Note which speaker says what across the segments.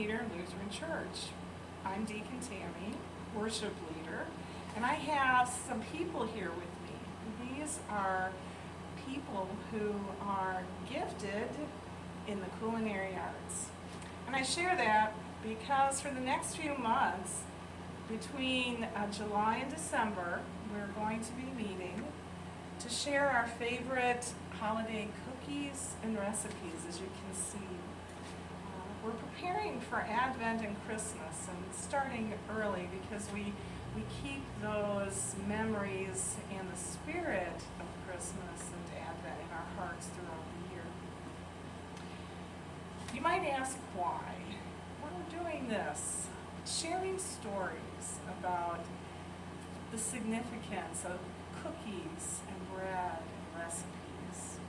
Speaker 1: leader in Lutheran Church. I'm Deacon Tammy, worship leader, and I have some people here with me. These are people who are gifted in the culinary arts. And I share that because for the next few months, between July and December, we're going to be meeting to share our favorite holiday cookies and recipes, as you can see. We're preparing for Advent and Christmas and starting early because we keep those memories and the spirit of Christmas and Advent in our hearts throughout the year. You might ask why. We're doing this, sharing stories about the significance of cookies and bread and recipes.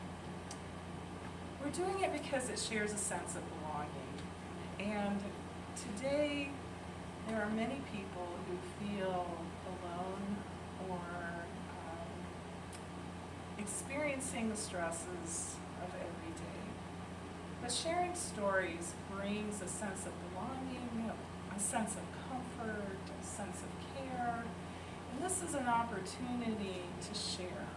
Speaker 1: We're doing it because it shares a sense of belonging. And today, there are many people who feel alone or experiencing the stresses of every day. But sharing stories brings a sense of belonging, a sense of comfort, a sense of care, and this is an opportunity to share.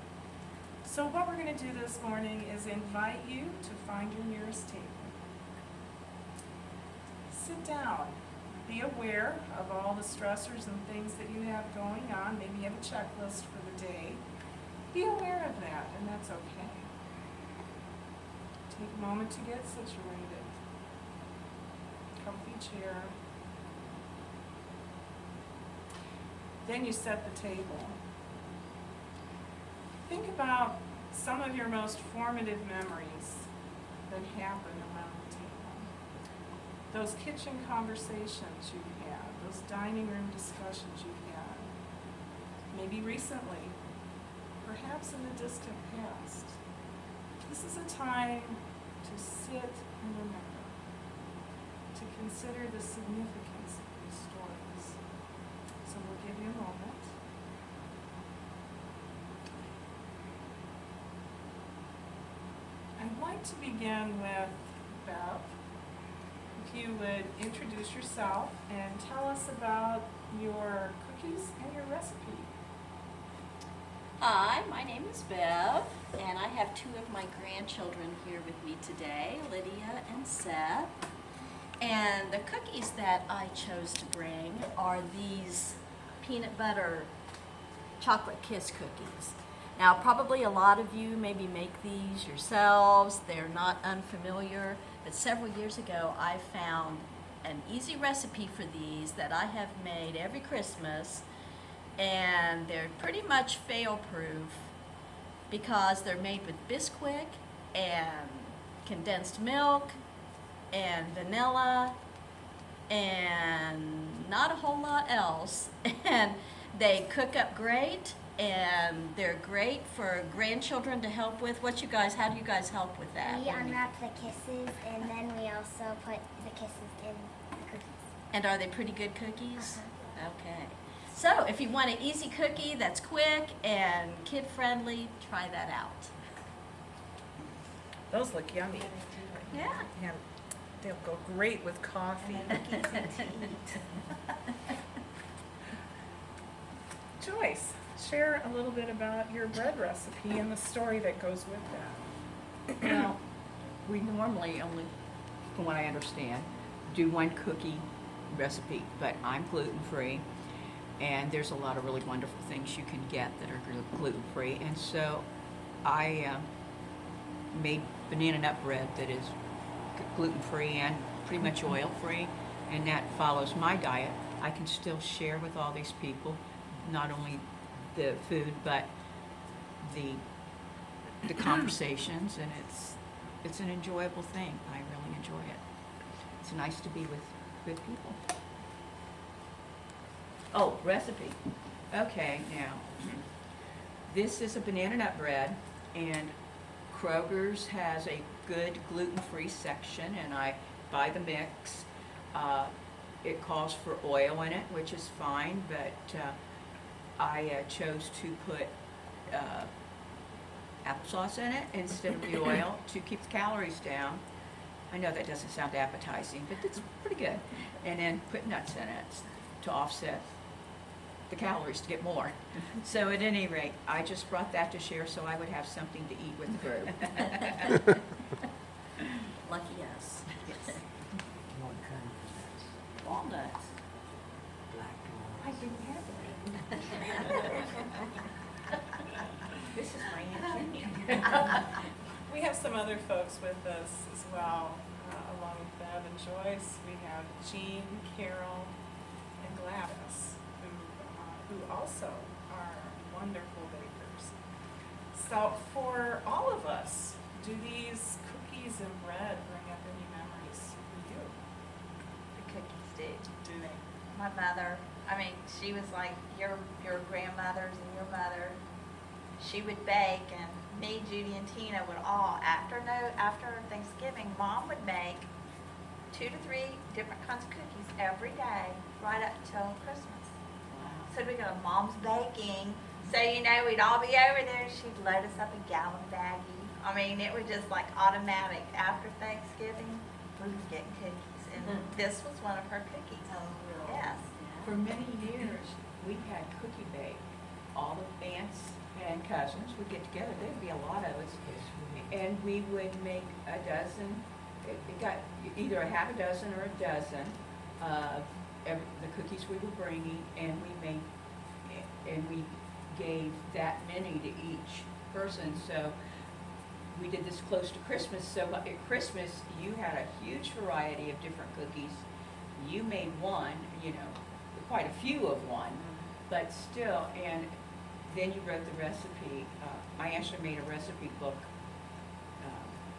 Speaker 1: So what we're going to do this morning is invite you to find your nearest table. Sit down. Be aware of all the stressors and things that you have going on. Maybe you have a checklist for the day. Be aware of that, and that's okay. Take a moment to get situated. Comfy chair. Then you set the table. Think about some of your most formative memories that happened around the table. Those kitchen conversations you've had, those dining room discussions you've had, maybe recently, perhaps in the distant past. This is a time to sit and remember, to consider the significance of these stories. So we'll give you a moment. I'd like to begin with Bev. If you would introduce yourself and tell us about your cookies and your recipe.
Speaker 2: Hi, my name is Bev, and I have two of my grandchildren here with me today, Lydia and Seth. And the cookies that I chose to bring are these peanut butter chocolate kiss cookies. Now, probably a lot of you maybe make these yourselves. They're not unfamiliar, but several years ago I found an easy recipe for these that I have made every Christmas, and they're pretty much fail-proof because they're made with Bisquick and condensed milk and vanilla and not a whole lot else, and they cook up great. And they're great for grandchildren to help with. How do you guys help with that?
Speaker 3: We unwrap the kisses, and then we also put the kisses in the cookies.
Speaker 2: And are they pretty good cookies? Okay. So if you want an easy cookie that's quick and kid-friendly, try that out.
Speaker 1: Those look yummy.
Speaker 2: Yeah.
Speaker 1: Yeah, they'll go great with coffee. Joyce, share a little bit about your bread recipe and the story that goes with that.
Speaker 4: Well, we normally only, from what I understand, do one cookie recipe, but I'm gluten-free, and there's a lot of really wonderful things you can get that are gluten-free, and so I made banana nut bread that is gluten-free and pretty much oil-free, and that follows my diet. I can still share with all these people, not only the food, but the conversations, and it's an enjoyable thing. I really enjoy it. It's nice to be with good people. Oh, recipe. Okay, now, this is a banana nut bread, and Kroger's has a good gluten-free section, and I buy the mix. It calls for oil in it, which is fine, but I chose to put applesauce in it instead of the oil to keep the calories down. I know that doesn't sound appetizing, but it's pretty good. And then put nuts in it to offset the calories to get more. So at any rate, I just brought that to share so I would have something to eat with the group.
Speaker 2: Lucky us.
Speaker 5: What kind of nuts?
Speaker 2: Walnuts.
Speaker 5: Black
Speaker 4: I've
Speaker 5: walnuts?
Speaker 4: been having. This is my Aunt Jenny.
Speaker 1: We have some other folks with us as well, along with Bev and Joyce. We have Jean, Carol, and Gladys, who also are wonderful bakers. So for all of us, do these cookies and bread bring up any memories for you?
Speaker 6: The cookies do.
Speaker 1: Do they?
Speaker 6: My mother, I mean, she was like your grandmothers and your mother. She would bake, and me, Judy, and Tina would all, after Thanksgiving, Mom would make 2 to 3 different kinds of cookies every day, right up until Christmas. So we go, Mom's baking. So, we'd all be over there. She'd load us up a gallon baggie. I mean, it was just like automatic. After Thanksgiving, we was getting cookies. And this was one of her cookies.
Speaker 2: Oh, really?
Speaker 6: Yes.
Speaker 4: For many years, we had cookie bake. All the aunts and cousins would get together. There'd be a lot of us. And we would make a dozen, it got either a half a dozen or a dozen of the cookies we were bringing, and we gave that many to each person. So we did this close to Christmas. So at Christmas, you had a huge variety of different cookies. You made one, quite a few of one, but still, and then you wrote the recipe. I actually made a recipe book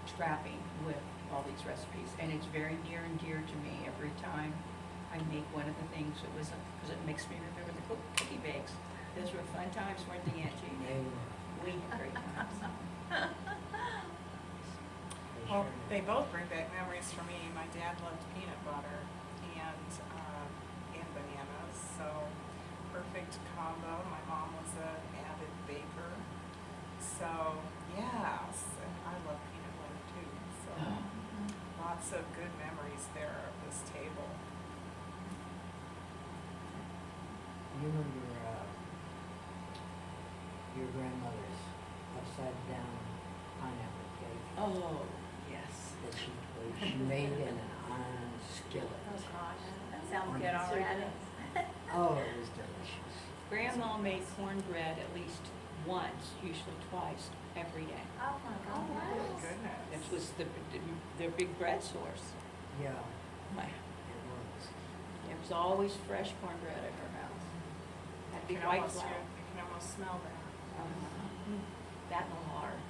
Speaker 4: scrapping with all these recipes, and it's very near and dear to me every time I make one of the things. Because it makes me remember the cookie bakes. Those were fun times, weren't they, Aunt Jean?
Speaker 5: They were.
Speaker 4: We had great times.
Speaker 1: Well, they both bring back memories for me. My dad loved peanut butter and bananas, so perfect combo. My mom was an avid baker, so yes, and I love peanut butter too. So lots of good memories there of this table.
Speaker 5: You remember your grandmother's upside down pineapple cake
Speaker 4: Oh, yes.
Speaker 5: that she made in an iron skillet?
Speaker 6: Oh, gosh. That sounds good already.
Speaker 5: Oh, it was delicious.
Speaker 4: Grandma made cornbread at least once, usually twice, every day.
Speaker 6: Oh, my
Speaker 1: Oh,
Speaker 6: gosh.
Speaker 1: goodness.
Speaker 4: This was their big bread source.
Speaker 5: Yeah,
Speaker 4: My-
Speaker 5: it was.
Speaker 4: There was always fresh cornbread at her house. Had to
Speaker 1: You
Speaker 4: be
Speaker 1: can
Speaker 4: white
Speaker 1: almost,
Speaker 4: flour.
Speaker 1: you can almost smell that.
Speaker 4: That and lard.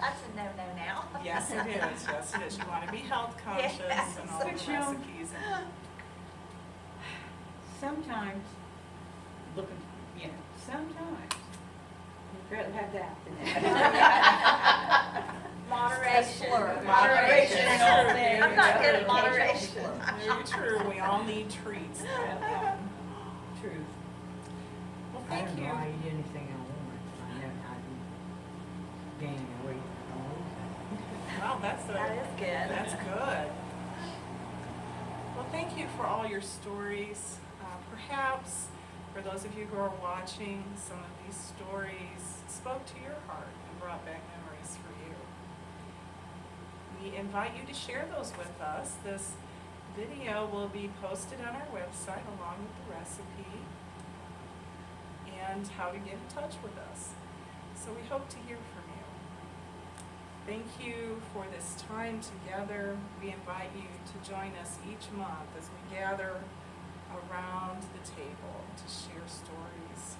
Speaker 6: That's a no-no now.
Speaker 1: Yes, it is. Yes, it is. You want to be health conscious
Speaker 6: Yes.
Speaker 1: and all the
Speaker 4: But, you know,
Speaker 1: recipes. And
Speaker 4: Sometimes, sometimes, you'd rather have that than that.
Speaker 6: Moderation.
Speaker 2: Moderation
Speaker 1: in
Speaker 2: all
Speaker 1: all
Speaker 2: things.
Speaker 6: I'm not good at moderation.
Speaker 1: Very true. We all need treats.
Speaker 4: Truth.
Speaker 1: Well,
Speaker 5: I
Speaker 1: thank
Speaker 5: don't
Speaker 1: you.
Speaker 5: know, I eat anything I want. I'm gaining weight.
Speaker 1: Wow, that's
Speaker 6: That is good.
Speaker 1: That's good. Well, thank you for all your stories. Perhaps for those of you who are watching, some of these stories spoke to your heart and brought back memories for you. We invite you to share those with us. This video will be posted on our website along with the recipe and how to get in touch with us. So we hope to hear from you. Thank you for this time together. We invite you to join us each month as we gather around the table to share stories.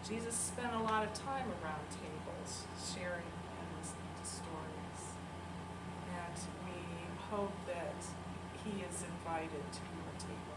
Speaker 1: Jesus spent a lot of time around tables, sharing and listening to stories. And we hope that he is invited to your table